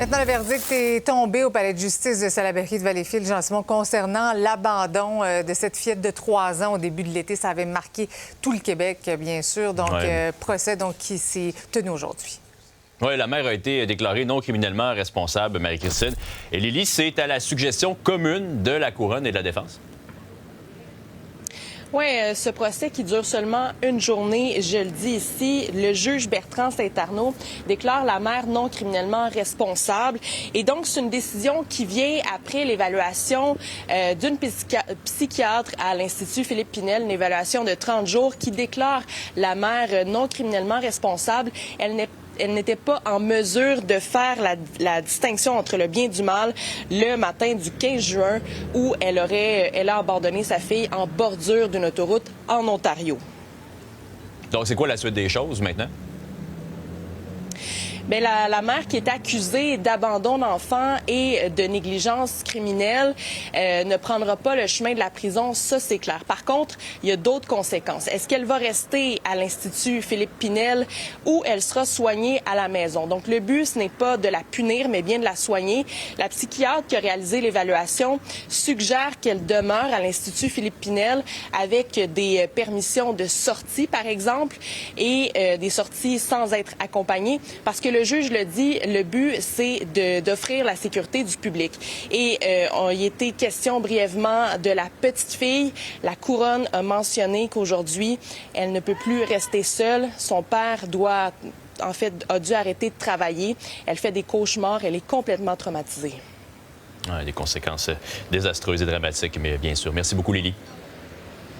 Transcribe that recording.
Maintenant, le verdict est tombé au palais de justice de Salaberry de Valleyfield, Jean Simon, concernant l'abandon de cette fillette de 3 ans au début de l'été. Ça avait marqué tout le Québec, bien sûr. Donc, procès qui s'est tenu aujourd'hui. Oui, la mère a été déclarée non criminellement responsable, Marie-Christine. Et Lily, c'est à la suggestion commune de la Couronne et de la Défense? Oui, ce procès qui dure seulement une journée, je le dis ici, le juge Bertrand Saint-Arnaud déclare la mère non criminellement responsable. Et donc, c'est une décision qui vient après l'évaluation d'une psychiatre à l'Institut Philippe Pinel, une évaluation de 30 jours qui déclare la mère non criminellement responsable. Elle n'était pas en mesure de faire la distinction entre le bien et du mal le matin du 15 juin où elle a abandonné sa fille en bordure d'une autoroute en Ontario. Donc, c'est quoi la suite des choses maintenant? Bien, la mère qui est accusée d'abandon d'enfant et de négligence criminelle ne prendra pas le chemin de la prison, ça c'est clair. Par contre, il y a d'autres conséquences. Est-ce qu'elle va rester à l'Institut Philippe Pinel ou elle sera soignée à la maison? Donc le but, ce n'est pas de la punir, mais bien de la soigner. La psychiatre qui a réalisé l'évaluation suggère qu'elle demeure à l'Institut Philippe Pinel avec des permissions de sortie, par exemple, et des sorties sans être accompagnées, parce que le juge le dit, le but, c'est d'offrir la sécurité du public. Et il était question brièvement de la petite fille. La Couronne a mentionné qu'aujourd'hui, elle ne peut plus rester seule. Son père a dû arrêter de travailler. Elle fait des cauchemars. Elle est complètement traumatisée. Des conséquences désastreuses et dramatiques, mais bien sûr. Merci beaucoup, Lily.